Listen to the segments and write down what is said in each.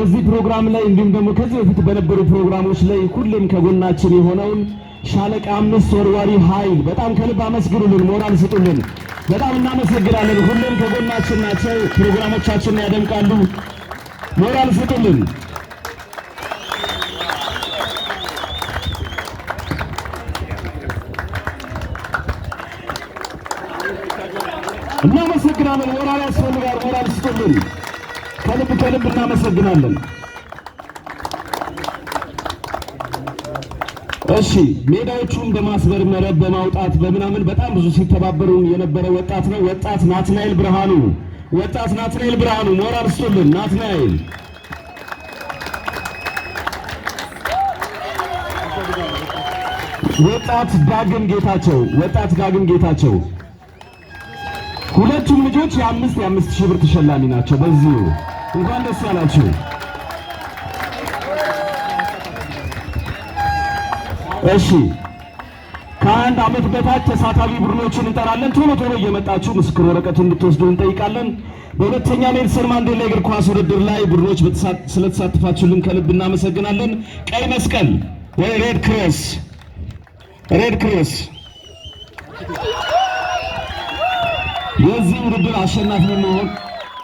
በዚህ ፕሮግራም ላይ እንዲሁም ደግሞ ከዚህ በፊት በነበሩ ፕሮግራሞች ላይ ሁሌም ከጎናችን የሆነውን ሻለቃ 5 ወርዋሪ ኃይል በጣም ከልብ አመስግኑልን፣ ሞራል ስጡልን። በጣም እናመሰግናለን። ሁሌም ከጎናችን ናቸው፣ ፕሮግራሞቻችንን ያደምቃሉ። ሞራል ስጡልን። እናመሰግናለን። ሞራል ያስፈልጋል። ሞራል ስጡልን። ከልብ እናመሰግናለን። እሺ ሜዳዎቹን በማስበር መረብ በማውጣት በምናምን በጣም ብዙ ሲተባበሩ የነበረ ወጣት ነው። ወጣት ናትናኤል ብርሃኑ ሞራል ስጡልን። ናትናኤል ወጣት ዳግም ጌታቸው ሁለቱም ልጆች የ5 ሺህ ብር ተሸላሚ ናቸው። በዚሁ እንኳን ደስ ያላችሁ። እሺ ከአንድ ዓመት በታች ተሳታፊ ቡድኖችን እንጠራለን። ቶሎ እየመጣችሁ ምስክር ወረቀቱን እንድትወስዱ እንጠይቃለን። በሁለተኛ ኔልሰን ማንዴላ እግር ኳስ ውድድር ላይ ቡድኖች ስለተሳተፋችሁልን ከልብ እናመሰግናለን። ቀይ መስቀል ወይ ሬድ ክሮስ የዚህ ውድድር አሸናፊ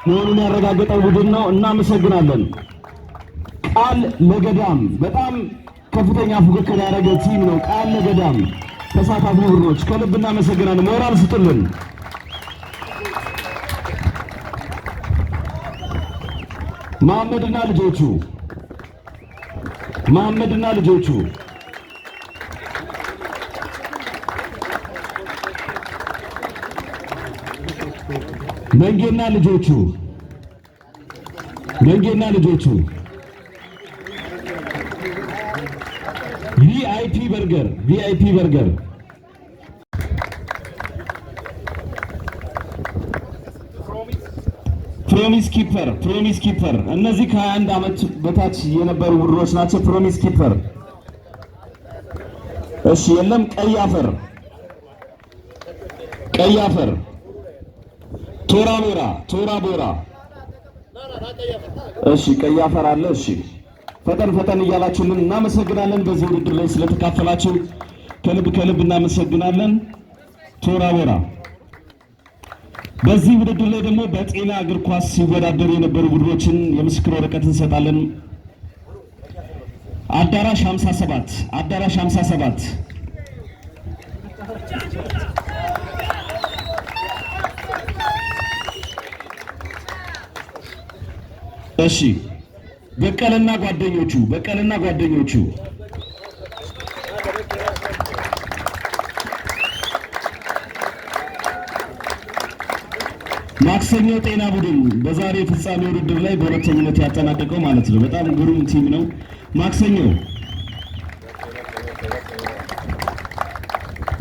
መሆኑን ያረጋገጠው ቡድን ነው። እናመሰግናለን። ቃል ለገዳም በጣም ከፍተኛ ፉክክር ያደረገ ቲም ነው። ቃል ለገዳም ተሳታፊ ቡድኖች ከልብ እናመሰግናለን። ሞራል ስጡልን። መሐመድና ልጆቹ መንጌና ልጆቹ ቪአይፒ በርገር ፕሮሚስ ኪፐር እነዚህ ከ21 ዓመት በታች የነበሩ ቡድኖች ናቸው። ፕሮሚስ ኪፐር እሺ የለም። ቀይ አፈር ቶራ ቦራ እሺ ቀይ አፈር አለ። እሺ ፈጠን እያላችሁልን እናመሰግናለን። በዚህ ውድድር ላይ ስለተካፈላችሁ ከልብ እናመሰግናለን። ቶራ ቦራ በዚህ ውድድር ላይ ደግሞ በጤና እግር ኳስ ሲወዳደሩ የነበሩ ቡድኖችን የምስክር ወረቀት እንሰጣለን። አዳራሽ 57 እሺ በቀለና ጓደኞቹ ማክሰኞ ጤና ቡድን በዛሬ ፍጻሜ ውድድር ላይ በሁለተኝነት ያጠናቀቀው ማለት ነው። በጣም ግሩም ቲም ነው። ማክሰኞ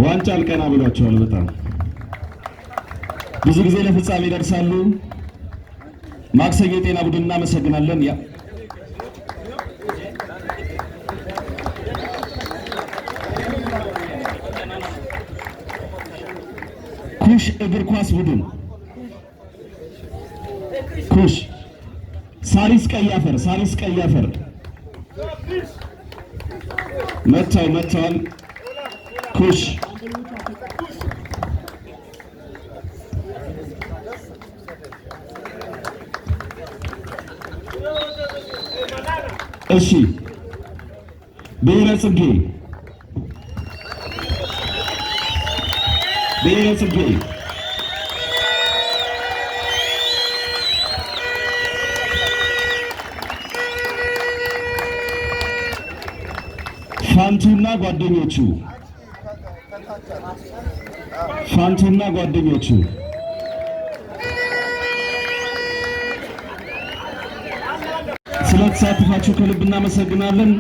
ዋንጫ አልቀና ብሏቸዋል። በጣም ብዙ ጊዜ ለፍጻሜ ይደርሳሉ። ማክሰኞ ጤና ቡድን እናመሰግናለን። ኩሽ እግር ኳስ ቡድን ሳሪስ ቀይ አፈር መጥተዋል። ኩሽ እሺ ብሔረ ጽጌ ፋንቱና ጓደኞቹ ስለተሳተፋችሁ ከልብ እናመሰግናለን።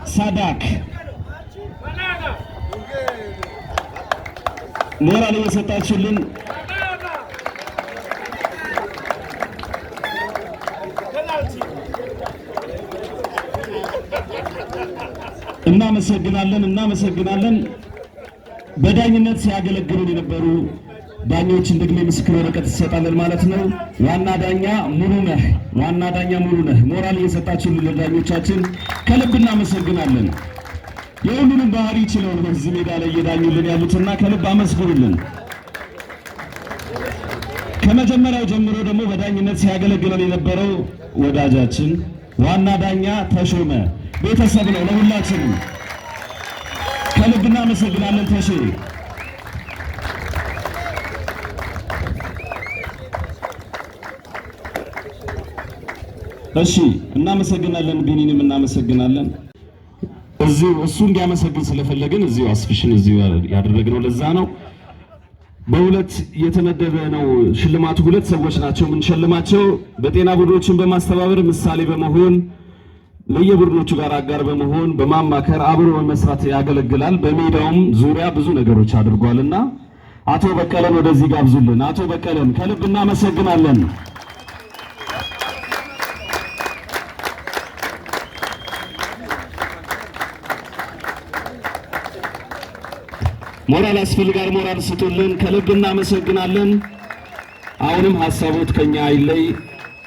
ሳዳክ ሞራል እየሰጣችሁልን እናመሰግናለን። በዳኝነት ሲያገለግሉን የነበሩ ዳኞችን ደግሜ ምስክር ወረቀት ይሰጣለን ማለት ነው። ዋና ዳኛ ሙሉነህ ሞራል እየሰጣችሁልን ለዳኞቻችን ከልብ እናመሰግናለን። የሁሉንም ባህሪ ችለው በዚህ ሜዳ ላይ እየዳኙልን ያሉትና ከልብ አመስግኑልን። ከመጀመሪያው ጀምሮ ደግሞ በዳኝነት ሲያገለግለን የነበረው ወዳጃችን ዋና ዳኛ ተሾመ ቤተሰብ ነው። ለሁላችንም ከልብ እናመሰግናለን ተሼ። እሺ እናመሰግናለን። ቢኒንም እናመሰግናለን። እዚሁ እሱ እንዲያመሰግን ስለፈለግን እዚሁ አስፍሽን እዚሁ ያደረግነው ለዛ ነው። በሁለት የተመደበ ነው ሽልማቱ። ሁለት ሰዎች ናቸው የምንሸልማቸው። በጤና ቡድኖችን በማስተባበር ምሳሌ በመሆን ለየቡድኖቹ ጋር አጋር በመሆን በማማከር አብሮ በመስራት ያገለግላል። በሜዳውም ዙሪያ ብዙ ነገሮች አድርጓልና አቶ በቀለን ወደዚህ ጋብዙልን። አቶ በቀለን ከልብ እናመሰግናለን። ሞራል ያስፈልጋል። ሞራል ስጡልን። ከልብ እናመሰግናለን። አሁንም ሐሳቦት ከኛ አይለይ።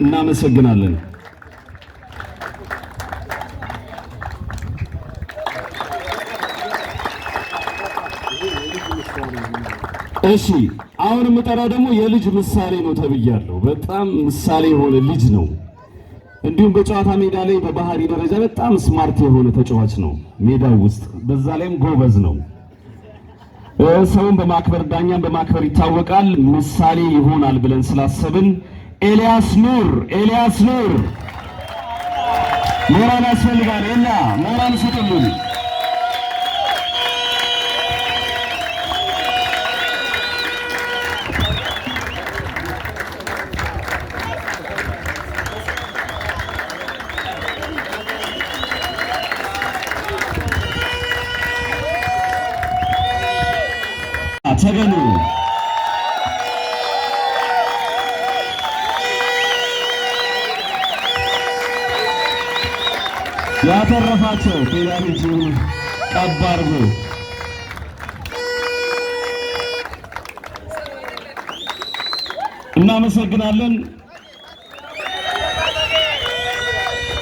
እናመሰግናለን። እሺ አሁን የምጠራው ደግሞ የልጅ ምሳሌ ነው ተብያለሁ። በጣም ምሳሌ የሆነ ልጅ ነው። እንዲሁም በጨዋታ ሜዳ ላይ በባህሪ ደረጃ በጣም ስማርት የሆነ ተጫዋች ነው ሜዳው ውስጥ። በዛ ላይም ጎበዝ ነው። ሰውን በማክበር ዳኛን በማክበር ይታወቃል። ምሳሌ ይሆናል ብለን ስላሰብን ኤልያስ ኑር ሞራል ያስፈልጋል። ሞራል ስጡልን። ተገኑ ያተረፋቸው ፔናልቲ ቀባርጎ እናመሰግናለን።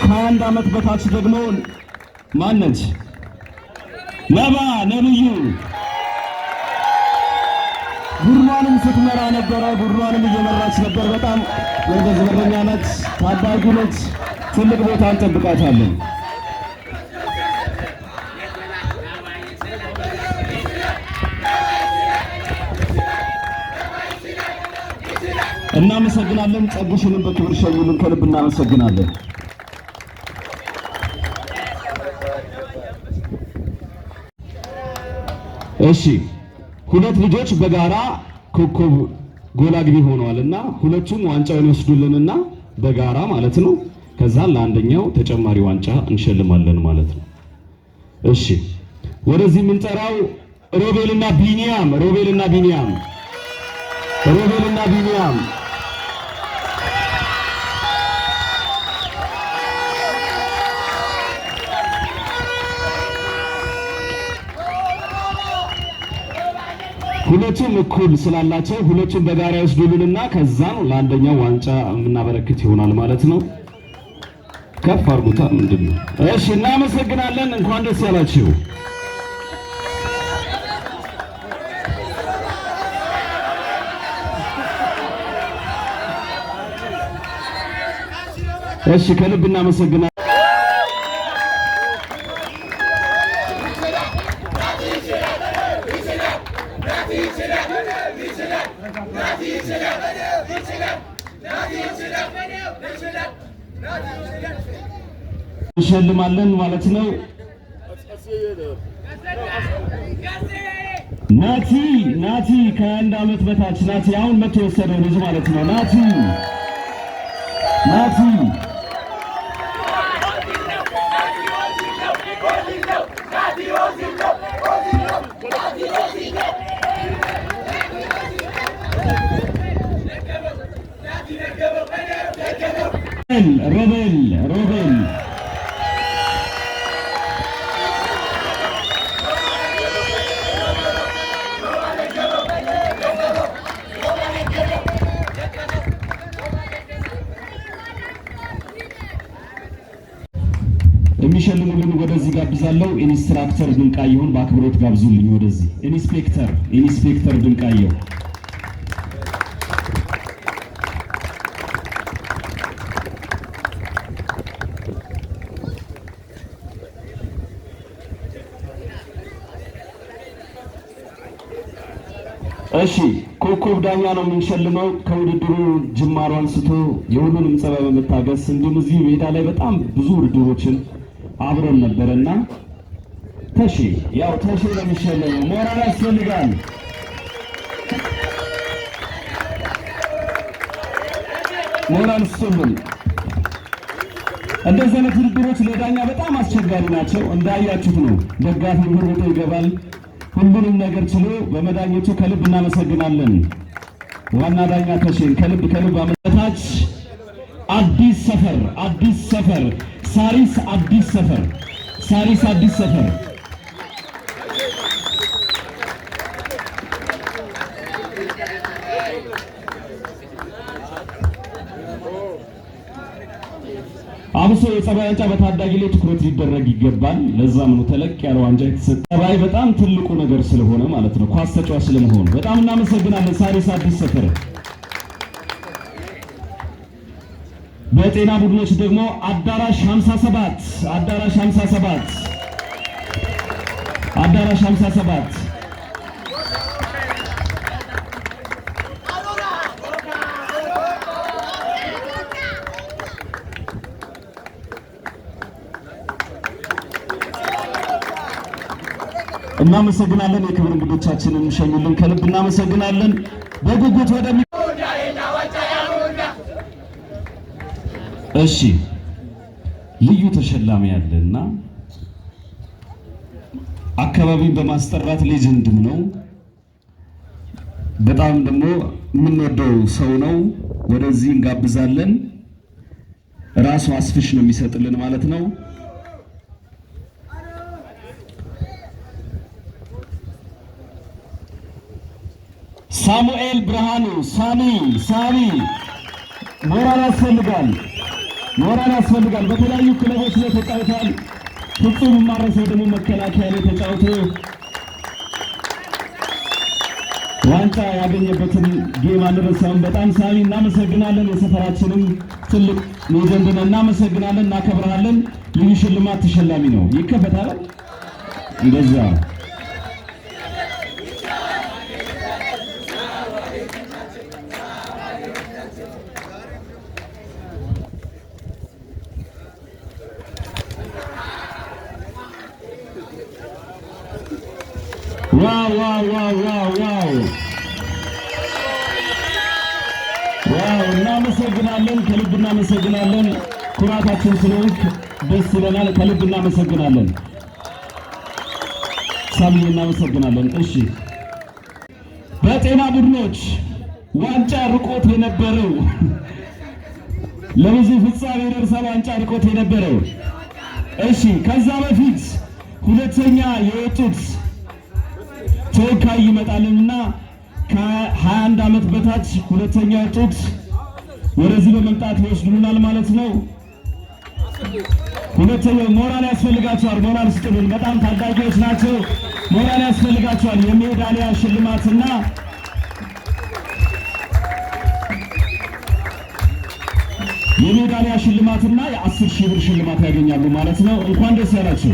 ከአንድ ዓመት በታች ደግሞ ማነች ነብዩ ቡድኗንም ስትመራ ነበረ። ቡድኗንም እየመራች ነበር። በጣም ጎበዝ በረኛ ነች፣ ታዳጊ ነች። ትልቅ ቦታ እንጠብቃታለን። እናመሰግናለን። ጸግሽንም በክብር ሸኙልን። ከልብ እናመሰግናለን። እሺ ሁለት ልጆች በጋራ ኮከብ ጎል አግቢ ሆነዋልና ሁለቱም ዋንጫውን ይወስዱልንና በጋራ ማለት ነው። ከዛ ለአንደኛው ተጨማሪ ዋንጫ እንሸልማለን ማለት ነው። እሺ ወደዚህ የምንጠራው ሮቤልና ቢኒያም ሁለቱም እኩል ስላላቸው ሁለቱም በጋራ ይወስዱልንና ከዛ ነው ለአንደኛው ዋንጫ የምናበረክት ይሆናል ማለት ነው። ከፍ አርጉታ ምንድነው? እሺ እናመሰግናለን። እንኳን ደስ ያላችሁ። እሺ ከልብ እናመሰግናለን። እንሸልማለን ማለት ነው። ናቲ ከአንድ ዓመት በታች ናቲ አሁን መቶ የወሰደው ልጅ ማለት ነው። ናቲ ሮቤል ጋብዛለሁ። ኢንስትራክተር ድንቃየሁን በአክብሮት ጋብዙልኝ ወደዚህ። ኢንስፔክተር ድንቃየሁ እሺ ኮከብ ዳኛ ነው የምንሸልመው። ከውድድሩ ጅማሮ አንስቶ የሁሉንም ጸባይ በመታገስ እንዲሁም እዚህ ሜዳ ላይ በጣም ብዙ ውድድሮችን አብረን ነበርና ተሼ ነው የሚሸለመው። ሞራል ያስፈልጋል። ሞራል ስጡልን። እንደዚህ አይነት ውድድሮች ለዳኛ በጣም አስቸጋሪ ናቸው። እንዳያችሁት ነው። ደጋፊ ምርጦ ይገባል። ሁሉንም ነገር ችሎ በመዳኘቱ ከልብ እናመሰግናለን። ዋና ዳኛ ተሼን ከልብ አመታች። አዲስ ሰፈር ሳሪስ አዲስ ሰፈር አብሶ የጸባይ ዋንጫ በታዳጊ ላይ ትኩረት ሊደረግ ይገባል። ለዛም ነው ተለቅ ያለ ዋንጫ የተሰጠ። ጸባይ በጣም ትልቁ ነገር ስለሆነ ማለት ነው፣ ኳስ ተጫዋች ስለመሆኑ። በጣም እናመሰግናለን ሳሪስ አዲስ ሰፈር። በጤና ቡድኖች ደግሞ አዳራሽ 57 እናመሰግናለን። የክብር እንግዶቻችንን ሸኙልን፣ ከልብ እናመሰግናለን። በጉጉት እሺ ልዩ ተሸላሚ ያለና አካባቢን በማስጠራት ሌጀንድም ነው። በጣም ደግሞ የምንወደው ሰው ነው። ወደዚህ እንጋብዛለን። ራሱ አስፍሽ ነው የሚሰጥልን ማለት ነው። ሳሙኤል ብርሃኑ ሳሚ ሞራል ያስፈልጋል። በተለያዩ ክለቦች ላይ ተጫውቷል። ፍጹም ማረሰው ደግሞ መከላከያ ላይ ተጫውቶ ዋንጫ ያገኘበትን ጌም አንረሳም። በጣም ሳሚ እናመሰግናለን። የሰፈራችንም ትልቅ ሌጀንድ ነህ። እናመሰግናለን፣ እናከብራለን። ልዩ ሽልማት ተሸላሚ ነው። ይከፈታል እንደዛ ዋው! እናመሰግናለን፣ ከልብ እናመሰግናለን። ኩራታችን ስለሆንክ ደስ ይለናል። ከልብ እናመሰግናለን። ሳሚ እናመሰግናለን። እሺ በጤና ቡድኖች ዋንጫ ርቆት የነበረው ለብዙ ፍጻሜ ደርሳ ዋንጫ ርቆት የነበረው እሺ ከዛ በፊት ሁለተኛ የወጡት ተወካይ ይመጣልንና ከ21 ዓመት በታች ሁለተኛ የወጡት ወደዚህ በመምጣት ይወስዱናል ማለት ነው። ሁለተኛው ሞራል ያስፈልጋቸዋል። ሞራል ስጡልን። በጣም ታዳጊዎች ናቸው። ሞራል ያስፈልጋቸዋል። የሜዳሊያ ሽልማትና የ10,000 ብር ሽልማት ያገኛሉ ማለት ነው። እንኳን ደስ ያላችሁ።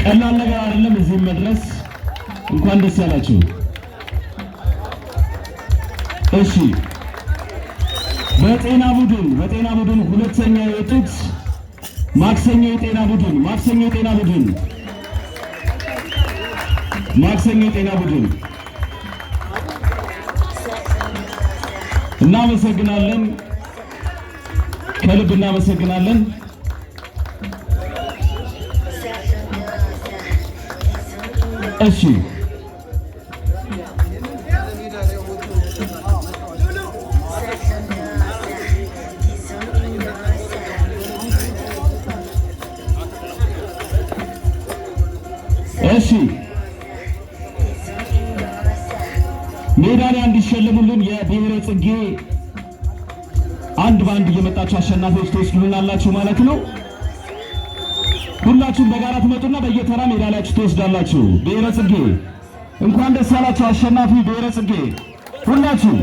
ቀላል ነገር አይደለም እዚህ መድረስ። እንኳን ደስ ያላችሁ። እሺ በጤና ቡድን ሁለተኛ የወጡት ማክሰኞ የጤና ቡድን እናመሰግናለን፣ ከልብ እናመሰግናለን። እሺ ሜዳሊያ እንዲሸልሙልን የብሔረ ጽጌ አንድ ባንድ እየመጣችሁ አሸናፊዎች ትወስዱልናላችሁ ማለት ነው። ሁላችሁም በጋራ ትመጡና በየተራ ሜዳሊያችሁ ትወስዳላችሁ። ብሔረ ጽጌ እንኳን ደስ ያላችሁ። አሸናፊ ብሔረ ጽጌ ሁላችሁ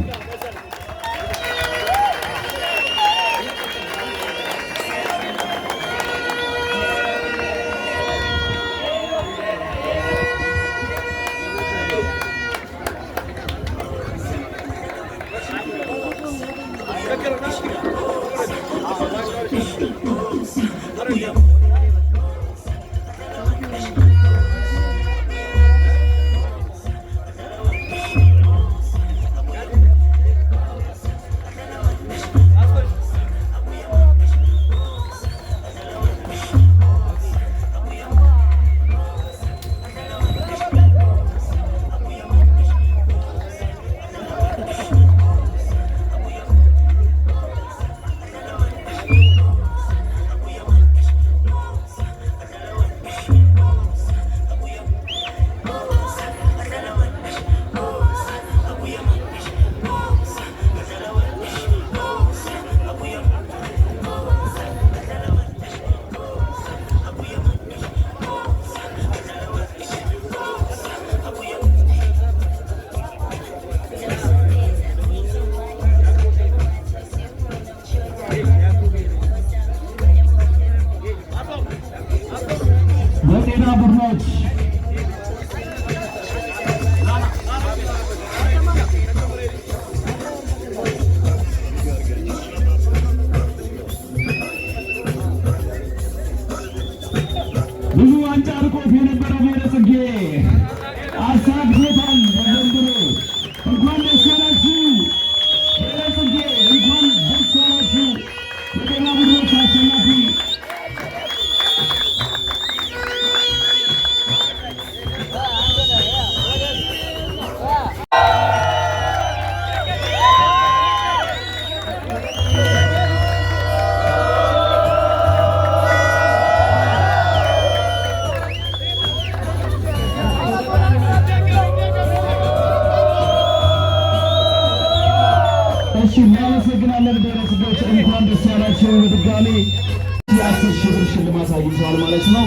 በጤና ቡድኖች ብዙ ዋንጫ ርቆት የነበረው ብሔረ ጽጌ አሳክቶታል። በዘንድሮ እንኳን ደስ ያላችሁ ብሔረ ጽጌ፣ እንኳን ደስ ያላችሁ የጤና ቡድኖች አሸናፊ እናመሰግናለን። ብሔረ ጽጌዎች እንኳን ደስ ያላችሁ። በድጋሚ የ10 ሺህ ብር ሽልማት አግኝተዋል ማለት ነው።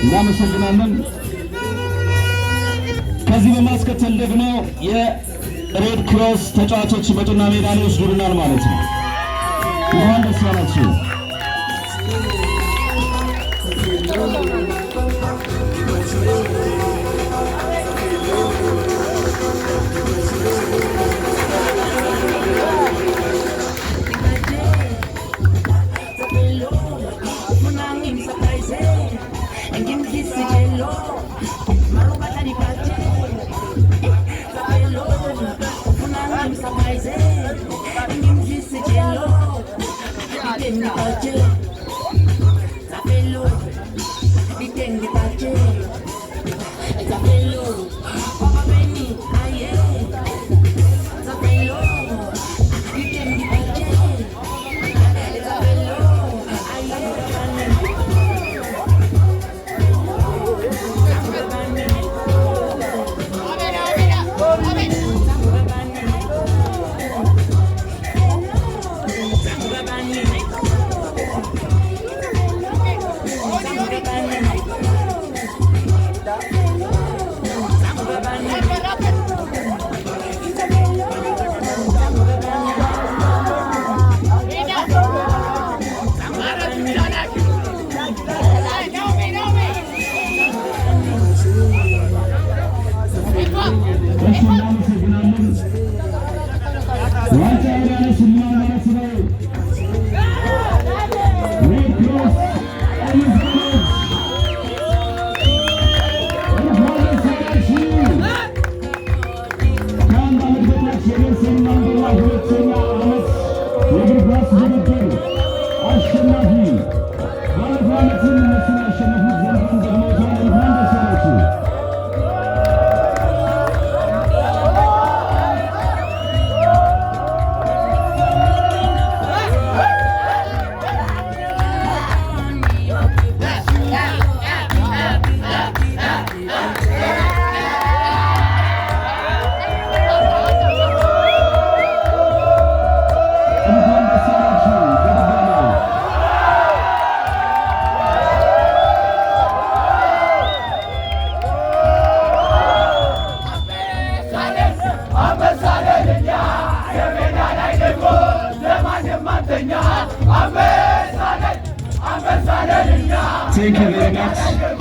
እናመሰግናለን። ከዚህ በማስከተል ደግሞ የሬድ ክሮስ ተጫዋቾች ይመጡና ሜዳሊያ ይወስዱልናል ማለት ነው። እንኳን ደስ ያላችሁ። Thank you very much.